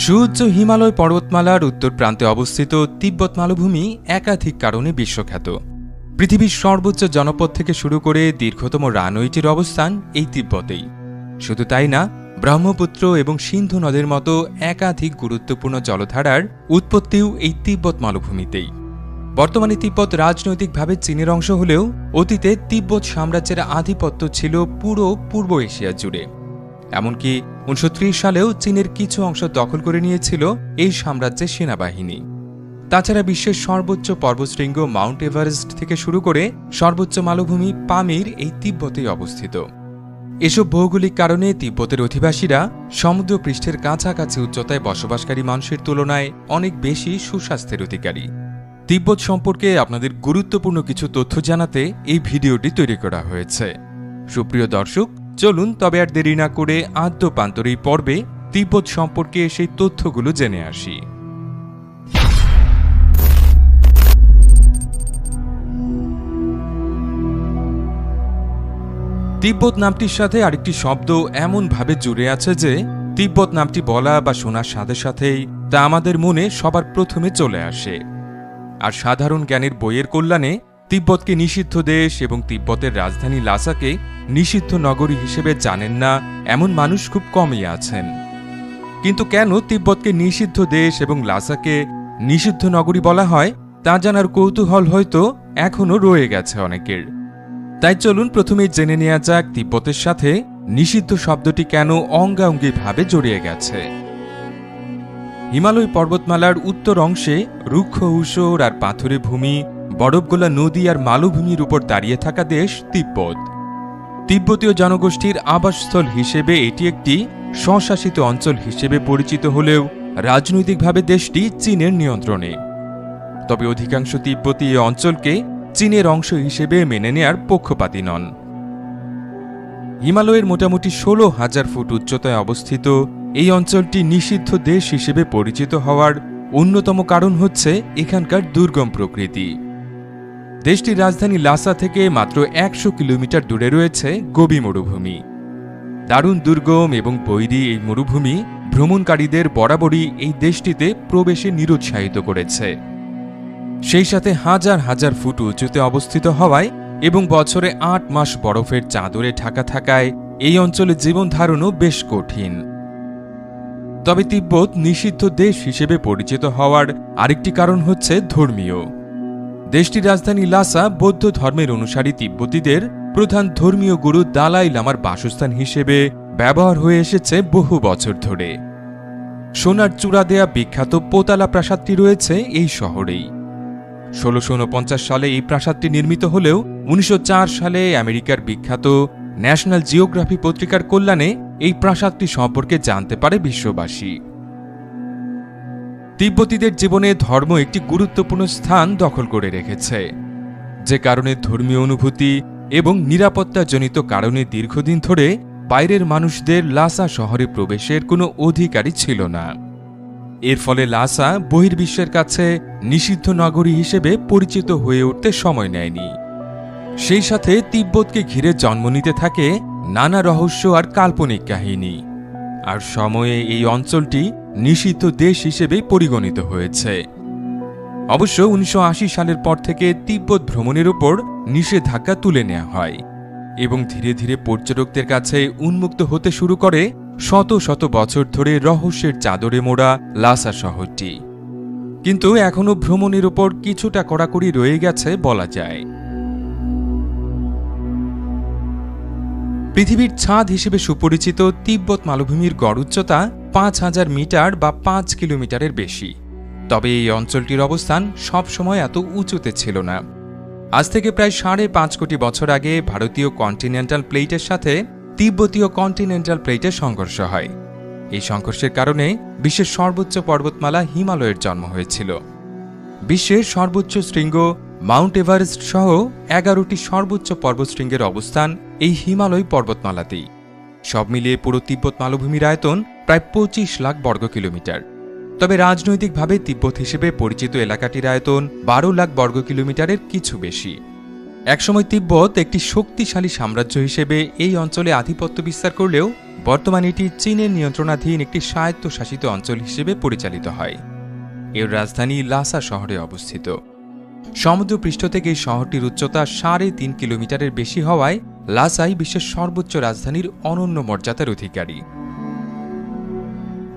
সুউচ্চ হিমালয় পর্বতমালার উত্তর প্রান্তে অবস্থিত তিব্বত মালভূমি একাধিক কারণে বিশ্বখ্যাত। পৃথিবীর সর্বোচ্চ জনপদ থেকে শুরু করে দীর্ঘতম রানওয়েটির অবস্থান এই তিব্বতেই। শুধু তাই না, ব্রহ্মপুত্র এবং সিন্ধু নদের মতো একাধিক গুরুত্বপূর্ণ জলধারার উৎপত্তিও এই তিব্বত মালভূমিতেই। বর্তমানে তিব্বত রাজনৈতিকভাবে চীনের অংশ হলেও অতীতে তিব্বত সাম্রাজ্যের আধিপত্য ছিল পুরো পূর্ব এশিয়া জুড়ে। এমনকি 1930 সালেও চীনের কিছু অংশ দখল করে নিয়েছিল এই সাম্রাজ্যের সেনাবাহিনী। তাছাড়া বিশ্বের সর্বোচ্চ পর্বতশৃঙ্গ মাউন্ট এভারেস্ট থেকে শুরু করে সর্বোচ্চ মালভূমি পামির এই তিব্বতেই অবস্থিত। এসব ভৌগোলিক কারণে তিব্বতের অধিবাসীরা সমুদ্রপৃষ্ঠের কাছাকাছি উচ্চতায় বসবাসকারী মানুষের তুলনায় অনেক বেশি সুস্বাস্থ্যের অধিকারী। তিব্বত সম্পর্কে আপনাদের গুরুত্বপূর্ণ কিছু তথ্য জানাতে এই ভিডিওটি তৈরি করা হয়েছে। সুপ্রিয় দর্শক, চলুন তবে আর দেরি না করে আদ্যপান্তর এই পর্বে তিব্বত সম্পর্কে সেই তথ্যগুলো জেনে আসি। তিব্বত নামটির সাথে আরেকটি শব্দ এমনভাবে জুড়ে আছে যে তিব্বত নামটি বলা বা শোনার সাথে সাথেই তা আমাদের মনে সবার প্রথমে চলে আসে। আর সাধারণ জ্ঞানের বইয়ের কল্যাণে তিব্বতকে নিষিদ্ধ দেশ এবং তিব্বতের রাজধানী লাসাকে নিষিদ্ধ নগরী হিসেবে জানেন না এমন মানুষ খুব কমই আছেন। কিন্তু কেন তিব্বতকে নিষিদ্ধ দেশ এবং লাসাকে নিষিদ্ধ নগরী বলা হয় তা জানার কৌতূহল হয়তো এখনও রয়ে গেছে অনেকের। তাই চলুন প্রথমেই জেনে নেওয়া যাক তিব্বতের সাথে নিষিদ্ধ শব্দটি কেন অঙ্গাঙ্গিভাবে জড়িয়ে গেছে। হিমালয় পর্বতমালার উত্তর অংশে রুক্ষ ঊষর আর পাথুরে ভূমি, বরফগোলা নদী আর মালভূমির উপর দাঁড়িয়ে থাকা দেশ তিব্বত। তিব্বতীয় জনগোষ্ঠীর আবাসস্থল হিসেবে এটি একটি স্বশাসিত অঞ্চল হিসেবে পরিচিত হলেও রাজনৈতিকভাবে দেশটি চীনের নিয়ন্ত্রণে। তবে অধিকাংশ তিব্বতী এই অঞ্চলকে চীনের অংশ হিসেবে মেনে নেয়ার পক্ষপাতী নন। হিমালয়ের মোটামুটি 16,000 ফুট উচ্চতায় অবস্থিত এই অঞ্চলটি নিষিদ্ধ দেশ হিসেবে পরিচিত হওয়ার অন্যতম কারণ হচ্ছে এখানকার দুর্গম প্রকৃতি। দেশটির রাজধানী লাসা থেকে মাত্র 100 কিলোমিটার দূরে রয়েছে গোবি মরুভূমি। দারুণ দুর্গম এবং বৈরী এই মরুভূমি ভ্রমণকারীদের বরাবরই এই দেশটিতে প্রবেশে নিরুৎসাহিত করেছে। সেই সাথে হাজার হাজার ফুট উঁচুতে অবস্থিত হওয়ায় এবং বছরে 8 মাস বরফের চাদরে ঢাকা থাকায় এই অঞ্চলে জীবন ধারণও বেশ কঠিন। তবে তিব্বত নিষিদ্ধ দেশ হিসেবে পরিচিত হওয়ার আরেকটি কারণ হচ্ছে ধর্মীয়। দেশটির রাজধানী লাসা বৌদ্ধ ধর্মের অনুসারী তিব্বতীদের প্রধান ধর্মীয় গুরু দালাই লামার বাসস্থান হিসেবে ব্যবহার হয়ে এসেছে বহু বছর ধরে। সোনার চূড়া দেয়া বিখ্যাত পোতালা প্রাসাদটি রয়েছে এই শহরেই। 1649 সালে এই প্রাসাদটি নির্মিত হলেও 1904 সালে আমেরিকার বিখ্যাত ন্যাশনাল জিওগ্রাফি পত্রিকার কল্যাণে এই প্রাসাদটি সম্পর্কে জানতে পারে বিশ্ববাসী। তিব্বতীদের জীবনে ধর্ম একটি গুরুত্বপূর্ণ স্থান দখল করে রেখেছে, যে কারণে ধর্মীয় অনুভূতি এবং নিরাপত্তাজনিত কারণে দীর্ঘদিন ধরে বাইরের মানুষদের লাসা শহরে প্রবেশের কোনো অধিকারই ছিল না। এর ফলে লাসা বহির্বিশ্বের কাছে নিষিদ্ধ নগরী হিসেবে পরিচিত হয়ে উঠতে সময় নেয়নি। সেই সাথে তিব্বতকে ঘিরে জন্ম নিতে থাকে নানা রহস্য আর কাল্পনিক কাহিনী, আর সময়ে এই অঞ্চলটি নিষিদ্ধ দেশ হিসেবে পরিগণিত হয়েছে। অবশ্য 1980 সালের পর থেকে তিব্বত ভ্রমণের উপর নিষেধাজ্ঞা তুলে নেওয়া হয় এবং ধীরে ধীরে পর্যটকদের কাছে উন্মুক্ত হতে শুরু করে শত শত বছর ধরে রহস্যের চাদরে মোড়া লাসা শহরটি। কিন্তু এখনও ভ্রমণের উপর কিছুটা কড়াকড়ি রয়ে গেছে বলা যায়। পৃথিবীর ছাদ হিসেবে সুপরিচিত তিব্বত মালভূমির গড় উচ্চতা 5000 মিটার বা 5 কিলোমিটারের বেশি। তবে এই অঞ্চলটির অবস্থান সবসময় এত উঁচুতে ছিল না। আজ থেকে প্রায় 5.5 কোটি বছর আগে ভারতীয় কন্টিনেন্টাল প্লেটের সাথে তিব্বতীয় কন্টিনেন্টাল প্লেটের সংঘর্ষ হয়। এই সংঘর্ষের কারণে বিশ্বের সর্বোচ্চ পর্বতমালা হিমালয়ের জন্ম হয়েছিল। বিশ্বের সর্বোচ্চ শৃঙ্গ মাউন্ট এভারেস্ট সহ 11টি সর্বোচ্চ পর্বতশৃঙ্গের অবস্থান এই হিমালয় পর্বতমালাতেই। সব মিলিয়ে পুরো তিব্বত মালভূমির আয়তন প্রায় 25 লাখ বর্গ কিলোমিটার। তবে রাজনৈতিকভাবে তিব্বত হিসেবে পরিচিত এলাকাটির আয়তন 12 লাখ বর্গ কিলোমিটারের কিছু বেশি। একসময় তিব্বত একটি শক্তিশালী সাম্রাজ্য হিসেবে এই অঞ্চলে আধিপত্য বিস্তার করলেও বর্তমানে এটি চীনের নিয়ন্ত্রণাধীন একটি স্বায়ত্তশাসিত অঞ্চল হিসেবে পরিচালিত হয়। এর রাজধানী লাসা শহরে অবস্থিত। সমুদ্রপৃষ্ঠ থেকে এই শহরটির উচ্চতা ৩.৫ কিলোমিটারের বেশি হওয়ায় লাসাই বিশ্বের সর্বোচ্চ রাজধানীর অনন্য মর্যাদার অধিকারী।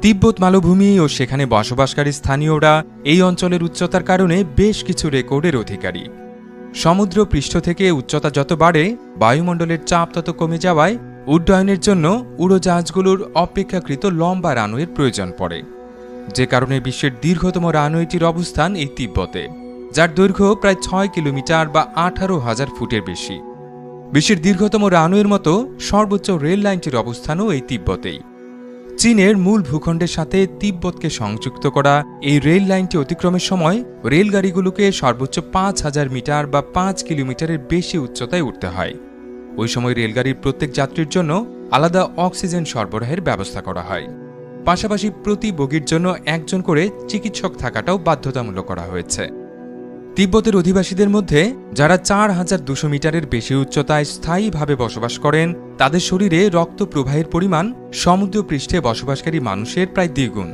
তিব্বত মালভূমি ও সেখানে বসবাসকারী স্থানীয়রা এই অঞ্চলের উচ্চতার কারণে বেশ কিছু রেকর্ডের অধিকারী। সমুদ্র পৃষ্ঠ থেকে উচ্চতা যত বাড়ে বায়ুমণ্ডলের চাপ তত কমে যাওয়ায় উড্ডয়নের জন্য উড়োজাহাজগুলোর অপেক্ষাকৃত লম্বা রানওয়ের প্রয়োজন পড়ে, যে কারণে বিশ্বের দীর্ঘতম রানওয়েটির অবস্থান এই তিব্বতে, যার দৈর্ঘ্য প্রায় ৬ কিলোমিটার বা ১৮,০০০ ফুটের বেশি। বিশ্বের দীর্ঘতম রানওয়ের মতো সর্বোচ্চ রেল লাইনটির অবস্থানও এই তিব্বতেই। চীনের মূল ভূখণ্ডের সাথে তিব্বতকে সংযুক্ত করা এই রেল লাইনটি অতিক্রমের সময় রেলগাড়িগুলোকে সর্বোচ্চ ৫,০০০ মিটার বা ৫ কিলোমিটারের বেশি উচ্চতায় উঠতে হয়। ওই সময় রেলগাড়ির প্রত্যেক যাত্রীর জন্য আলাদা অক্সিজেন সরবরাহের ব্যবস্থা করা হয়। পাশাপাশি প্রতি বগির জন্য একজন করে চিকিৎসক থাকাটাও বাধ্যতামূলক করা হয়েছে। তিব্বতের অধিবাসীদের মধ্যে যারা ৪,২০০ মিটারের বেশি উচ্চতায় স্থায়ীভাবে বসবাস করেন, তাদের শরীরে রক্ত প্রবাহের পরিমাণ সমুদ্রপৃষ্ঠে বসবাসকারী মানুষের প্রায় দ্বিগুণ।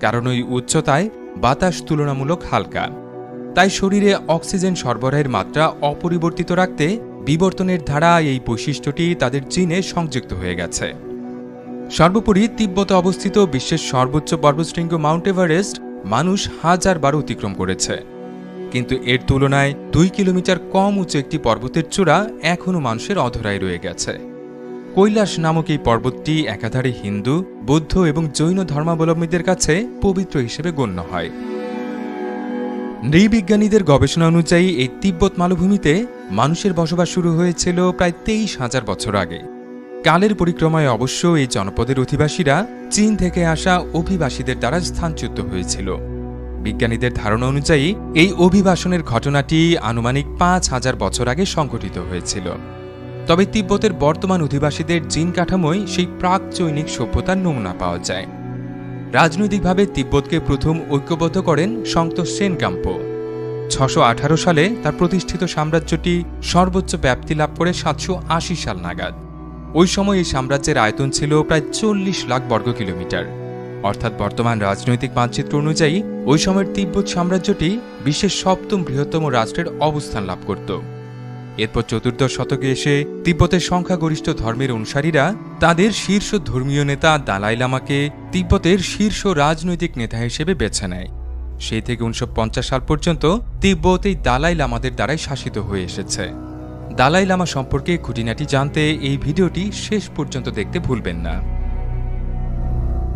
কারণ ওই উচ্চতায় বাতাস তুলনামূলক হালকা, তাই শরীরে অক্সিজেন সরবরাহের মাত্রা অপরিবর্তিত রাখতে বিবর্তনের ধারা এই বৈশিষ্ট্যটি তাদের জিনে সংযুক্ত হয়ে গেছে। সর্বোপরি তিব্বতে অবস্থিত বিশ্বের সর্বোচ্চ পর্বতশৃঙ্গ মাউন্ট এভারেস্ট মানুষ ১,০০০ বার অতিক্রম করেছে, কিন্তু এর তুলনায় ২ কিলোমিটার কম উঁচু একটি পর্বতের চূড়া এখনও মানুষের অধরায় রয়ে গেছে। কৈলাস নামক এই পর্বতটি একাধারে হিন্দু, বৌদ্ধ এবং জৈন ধর্মাবলম্বীদের কাছে পবিত্র হিসেবে গণ্য হয়। নৃবিজ্ঞানীদের গবেষণা অনুযায়ী এই তিব্বত মালভূমিতে মানুষের বসবাস শুরু হয়েছিল প্রায় ২৩,০০০ বছর আগে। কালের পরিক্রমায় অবশ্য এই জনপদের অধিবাসীরা চীন থেকে আসা অভিবাসীদের দ্বারা স্থানচ্যুত হয়েছিল। বিজ্ঞানীদের ধারণা অনুযায়ী এই অভিবাসনের ঘটনাটি আনুমানিক ৫,০০০ বছর আগে সংঘটিত হয়েছিল। তবে তিব্বতের বর্তমান অধিবাসীদের জিন কাঠামোয় সেই প্রাক চৈনিক সভ্যতার নমুনা পাওয়া যায়। রাজনৈতিকভাবে তিব্বতকে প্রথম ঐক্যবদ্ধ করেন সন্তোষ সেনগাম্পো। ৬১৮ সালে তার প্রতিষ্ঠিত সাম্রাজ্যটি সর্বোচ্চ ব্যাপ্তি লাভ করে ৭৮০ সাল নাগাদ। ওই সময় এই সাম্রাজ্যের আয়তন ছিল প্রায় ৪০ লাখ বর্গ কিলোমিটার। অর্থাৎ বর্তমান রাজনৈতিক মানচিত্র অনুযায়ী ওই সময়ের তিব্বত সাম্রাজ্যটি বিশ্বের ৭ম বৃহত্তম রাষ্ট্রের অবস্থান লাভ করত। এরপর চতুর্দশ শতকে এসে তিব্বতের সংখ্যাগরিষ্ঠ ধর্মের অনুসারীরা তাদের শীর্ষ ধর্মীয় নেতা দালাই লামাকে তিব্বতের শীর্ষ রাজনৈতিক নেতা হিসেবে বেছে নেয়। সেই থেকে ১৯৫০ সাল পর্যন্ত তিব্বত এই দালাই লামাদের দ্বারাই শাসিত হয়ে এসেছে। দালাই লামা সম্পর্কে খুঁটিনাটি জানতে এই ভিডিওটি শেষ পর্যন্ত দেখতে ভুলবেন না।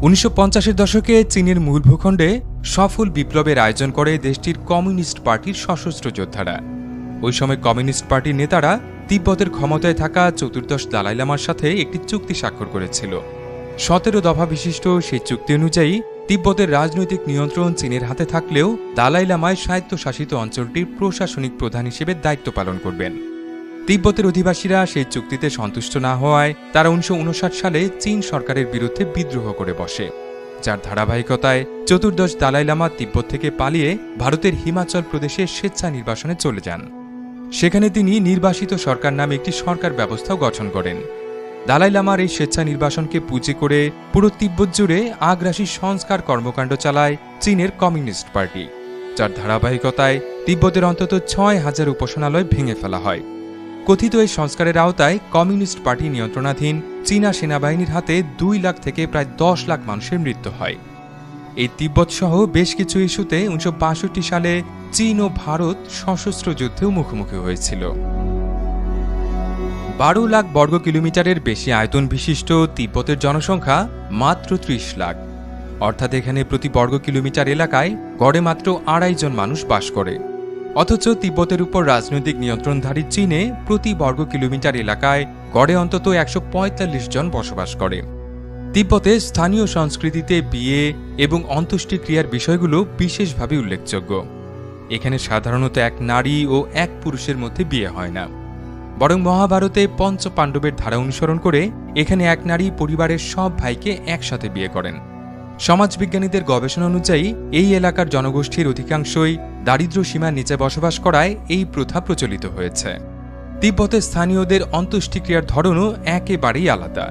১৯৫০-এর দশকে চীনের মূল ভূখণ্ডে সফল বিপ্লবের আয়োজন করে দেশটির কমিউনিস্ট পার্টির সশস্ত্র যোদ্ধারা। ওই সময় কমিউনিস্ট পার্টির নেতারা তিব্বতের ক্ষমতায় থাকা চতুর্দশ দালাই লামার সাথে একটি চুক্তি স্বাক্ষর করেছিল। ১৭ দফা বিশিষ্ট সেই চুক্তি অনুযায়ী তিব্বতের রাজনৈতিক নিয়ন্ত্রণ চীনের হাতে থাকলেও দালাই লামায় স্বায়ত্তশাসিত অঞ্চলটির প্রশাসনিক প্রধান হিসেবে দায়িত্ব পালন করবেন। তিব্বতের অধিবাসীরা সেই চুক্তিতে সন্তুষ্ট না হওয়ায় তারা ১৯৫৯ সালে চীন সরকারের বিরুদ্ধে বিদ্রোহ করে বসে, যার ধারাবাহিকতায় চতুর্দশ দালাই লামা তিব্বত থেকে পালিয়ে ভারতের হিমাচল প্রদেশে স্বেচ্ছা নির্বাসনে চলে যান। সেখানে তিনি নির্বাসিত সরকার নামে একটি সরকার ব্যবস্থাও গঠন করেন। দালাই লামার এই স্বেচ্ছা নির্বাসনকে পুঁজি করে পুরো তিব্বত জুড়ে আগ্রাসী সংস্কার কর্মকাণ্ড চালায় চীনের কমিউনিস্ট পার্টি, যার ধারাবাহিকতায় তিব্বতের অন্তত ৬,০০০ উপাসনালয় ভেঙে ফেলা হয়। কথিত এই সংস্কারের আওতায় কমিউনিস্ট পার্টি নিয়ন্ত্রণাধীন চীনা সেনাবাহিনীর হাতে ২ লাখ থেকে প্রায় ১০ লাখ মানুষের মৃত্যু হয়। এই তিব্বত সহ বেশ কিছু ইস্যুতে ১৯৬২ সালে চীন ও ভারত সশস্ত্র যুদ্ধেও মুখোমুখি হয়েছিল। ১২ লাখ বর্গ কিলোমিটারের বেশি আয়তন বিশিষ্ট তিব্বতের জনসংখ্যা মাত্র ৩০ লাখ, অর্থাৎ এখানে প্রতি বর্গ কিলোমিটার এলাকায় গড়ে মাত্র ২.৫ জন মানুষ বাস করে। অথচ তিব্বতের উপর রাজনৈতিক নিয়ন্ত্রণধারী চীনে প্রতি বর্গ কিলোমিটার এলাকায় গড়ে অন্তত ১৪৫ জন বসবাস করে। তিব্বতে স্থানীয় সংস্কৃতিতে বিয়ে এবং অন্ত্যেষ্টিক্রিয়ার বিষয়গুলো বিশেষভাবে উল্লেখযোগ্য। এখানে সাধারণত এক নারী ও এক পুরুষের মধ্যে বিয়ে হয় না, বরং মহাভারতে পঞ্চ পাণ্ডবের ধারা অনুসরণ করে এখানে এক নারী পরিবারের সব ভাইকে একসাথে বিয়ে করেন। সমাজবিজ্ঞানীদের গবেষণা অনুযায়ী এই এলাকার জনগোষ্ঠীর অধিকাংশই দারিদ্র্য সীমার নিচে বসবাস করায় এই প্রথা প্রচলিত হয়েছে। তিব্বতের স্থানীয়দের অন্ত্যেষ্টিক্রিয়ার ধরনও একেবারেই আলাদা।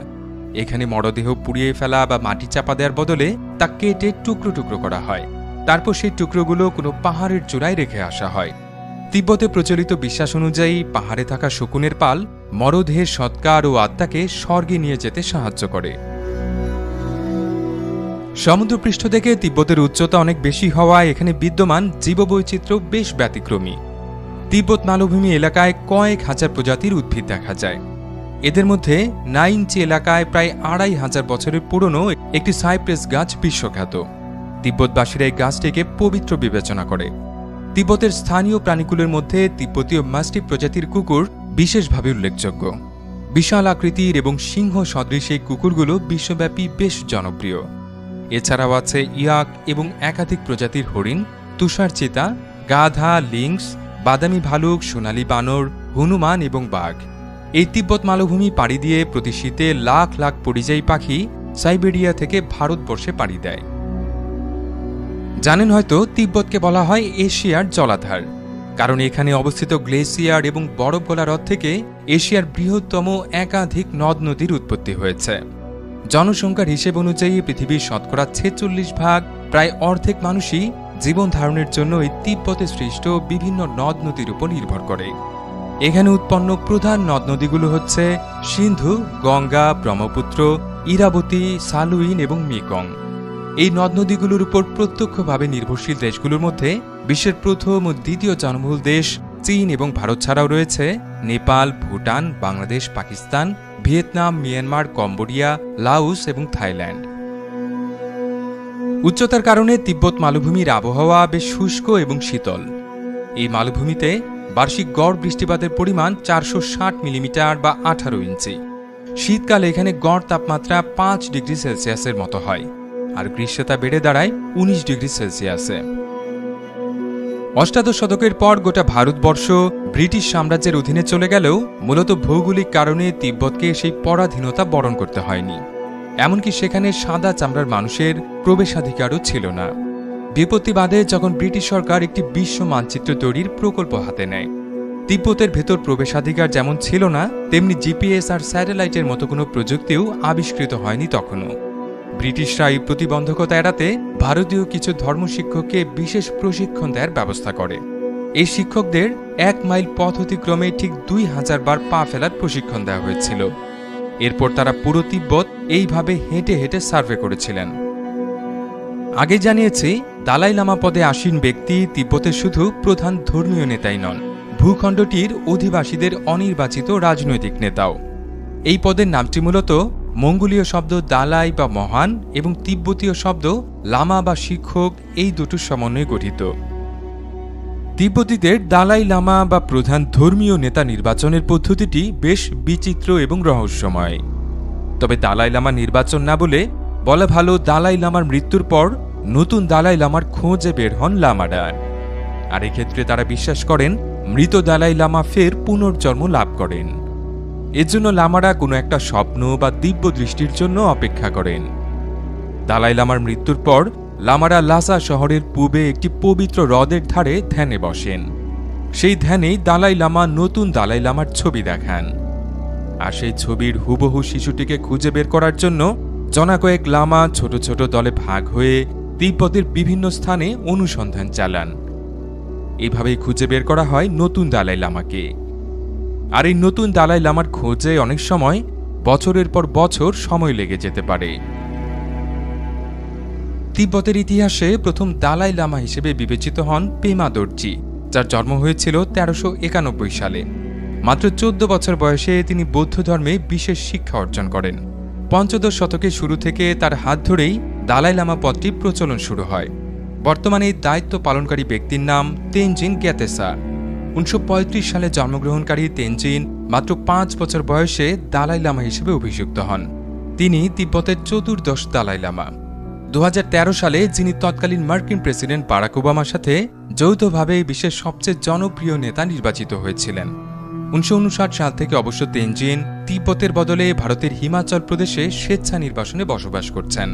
এখানে মরদেহ পুড়িয়ে ফেলা বা মাটি চাপা দেওয়ার বদলে তা কেটে টুকরো টুকরো করা হয়, তারপর সেই টুকরোগুলো কোনো পাহাড়ের চূড়ায় রেখে আসা হয়। তিব্বতে প্রচলিত বিশ্বাস অনুযায়ী পাহাড়ে থাকা শকুনের পাল মরদেহের সৎকার ও আত্মাকে স্বর্গে নিয়ে যেতে সাহায্য করে। সমুদ্রপৃষ্ঠ থেকে তিব্বতের উচ্চতা অনেক বেশি হওয়ায় এখানে বিদ্যমান জীববৈচিত্র্য বেশ ব্যতিক্রমী। তিব্বত মালভূমি এলাকায় কয়েক হাজার প্রজাতির উদ্ভিদ দেখা যায়। এদের মধ্যে নাইনচি এলাকায় প্রায় ২৫০০ বছরের পুরনো একটি সাইপ্রেস গাছ বিশ্বখ্যাত। তিব্বতবাসীরা এই গাছটিকে পবিত্র বিবেচনা করে। তিব্বতের স্থানীয় প্রাণীকুলের মধ্যে তিব্বতীয় মাস্টিফ প্রজাতির কুকুর বিশেষভাবে উল্লেখযোগ্য। বিশাল আকৃতির এবং সিংহ সদৃশ এই কুকুরগুলো বিশ্বব্যাপী বেশ জনপ্রিয়। এছাড়াও আছে ইয়াক এবং একাধিক প্রজাতির হরিণ, তুষার চিতা, গাধা, লিংস, বাদামি ভালুক, সোনালী বানর, হনুমান এবং বাঘ। এই তিব্বত মালভূমি পাড়ি দিয়ে প্রতি শীতে লাখ লাখ পরিযায়ী পাখি সাইবেরিয়া থেকে ভারতবর্ষে পাড়ি দেয়। জানেন হয়তো তিব্বতকে বলা হয় এশিয়ার জলাধার, কারণ এখানে অবস্থিত গ্লেসিয়ার এবং বরফ গলা হ্রদ থেকে এশিয়ার বৃহত্তম একাধিক নদ নদীর উৎপত্তি হয়েছে। জনসংখ্যার হিসেব অনুযায়ী পৃথিবীর শতকরা 46%, প্রায় অর্ধেক মানুষই জীবন ধারণের জন্য এই তিব্বতে সৃষ্ট বিভিন্ন নদ নদীর উপর নির্ভর করে। এখানে উৎপন্ন প্রধান নদ নদীগুলো হচ্ছে সিন্ধু, গঙ্গা, ব্রহ্মপুত্র, ইরাবতী, সালুইন এবং মেকং। এই নদ নদীগুলোর উপর প্রত্যক্ষভাবে নির্ভরশীল দেশগুলোর মধ্যে বিশ্বের প্রথম ও দ্বিতীয় জনবহুল দেশ চীন এবং ভারত ছাড়াও রয়েছে Nepal, Bhutan, Bangladesh, Pakistan, Vietnam, Myanmar, Cambodia, Laos এবং থাইল্যান্ড। উচ্চতার কারণে তিব্বত মালভূমির আবহাওয়া বেশ শুষ্ক এবং শীতল। এই মালভূমিতে বার্ষিক গড় বৃষ্টিপাতের পরিমাণ 460 মিলিমিটার বা 18 ইঞ্চি। শীতকালে এখানে গড় তাপমাত্রা 5 ডিগ্রি সেলসিয়াসের মতো হয়, আর গ্রীষ্মতা বেড়ে দাঁড়ায় 19 ডিগ্রি সেলসিয়াসে। অষ্টাদশ শতকের পর গোটা ভারতবর্ষ ব্রিটিশ সাম্রাজ্যের অধীনে চলে গেলেও মূলত ভৌগোলিক কারণে তিব্বতকে সেই পরাধীনতা বরণ করতে হয়নি। এমনকি সেখানে সাদা চামড়ার মানুষের প্রবেশাধিকারও ছিল না। বিপত্তি বাদে যখন ব্রিটিশ সরকার একটি বিশ্ব মানচিত্র তৈরির প্রকল্প হাতে নেয়, তিব্বতের ভেতর প্রবেশাধিকার যেমন ছিল না, তেমনি জিপিএস আর স্যাটেলাইটের মতো কোনো প্রযুক্তিও আবিষ্কৃত হয়নি তখনও। ব্রিটিশরা এই প্রতিবন্ধকতা এড়াতে ভারতীয় কিছু ধর্মশিক্ষককে বিশেষ প্রশিক্ষণ দেওয়ার ব্যবস্থা করে। এই শিক্ষকদের 1 মাইল পথ অতিক্রমে ঠিক 2000 বার পা ফেলার প্রশিক্ষণ দেওয়া হয়েছিল। এরপর তারা পুরো তিব্বত এইভাবে হেঁটে হেঁটে সার্ভে করেছিলেন। আগে জানিয়েছি, দালাই লামা পদে আসীন ব্যক্তি তিব্বতের শুধু প্রধান ধর্মীয় নেতাই নন, ভূখণ্ডটির অধিবাসীদের অনির্বাচিত রাজনৈতিক নেতাও। এই পদের নামটি মূলত মঙ্গোলীয় শব্দ দালাই বা মহান এবং তিব্বতীয় শব্দ লামা বা শিক্ষক, এই দুটোর সমন্বয়ে গঠিত। তিব্বতীদের দালাই লামা বা প্রধান ধর্মীয় নেতা নির্বাচনের পদ্ধতিটি বেশ বিচিত্র এবং রহস্যময়। তবে দালাই লামা নির্বাচন না বলে বলা ভালো, দালাই লামার মৃত্যুর পর নতুন দালাই লামার খোঁজে বের হন লামারা। আর এক্ষেত্রে তারা বিশ্বাস করেন মৃত দালাই লামা ফের পুনর্জন্ম লাভ করেন। এজন্য লামারা কোনো একটা স্বপ্ন বা দিব্য দৃষ্টির জন্য অপেক্ষা করেন। দালাই লামার মৃত্যুর পর লামারা লাসা শহরের পূবে একটি পবিত্র হ্রদের ধারে ধ্যানে বসেন। সেই ধ্যানেই দালাই লামা নতুন দালাই লামার ছবি দেখান। আর সেই ছবির হুবহু শিশুটিকে খুঁজে বের করার জন্য জনাকয়েক লামা ছোট ছোট দলে ভাগ হয়ে তিব্বতের বিভিন্ন স্থানে অনুসন্ধান চালান। এভাবেই খুঁজে বের করা হয় নতুন দালাই লামাকে। আর এই নতুন দালাই লামার খোঁজে অনেক সময় বছরের পর বছর সময় লেগে যেতে পারে। তিব্বতের ইতিহাসে প্রথম দালাই লামা হিসেবে বিবেচিত হন পেমা দর্জি, যার জন্ম হয়েছিল 1391 সালে। মাত্র 14 বছর বয়সে তিনি বৌদ্ধ ধর্মে বিশেষ শিক্ষা অর্জন করেন। পঞ্চদশ শতকের শুরু থেকে তার হাত ধরেই দালাই লামা পদটি প্রচলন শুরু হয়। বর্তমানে এই দায়িত্ব পালনকারী ব্যক্তির নাম তেনজিন গ্যাতেসা। 1935 সালে জন্মগ্রহণকারী তেনজিন মাত্র 5 বছর বয়সে দালাই লামা হিসেবে অভিষিক্ত হন। তিনি তিব্বতের চতুর্দশ দালাই লামা। 2013 সালে যিনি তৎকালীন মার্কিন প্রেসিডেন্ট বারাক ওবামার সাথে যৌথভাবে বিশ্বের সবচেয়ে জনপ্রিয় নেতা নির্বাচিত হয়েছিলেন। 1959 সাল থেকে অবশ্য তেনজিন তিব্বতের বদলে ভারতের হিমাচল প্রদেশে স্বেচ্ছা নির্বাসনে বসবাস করছেন।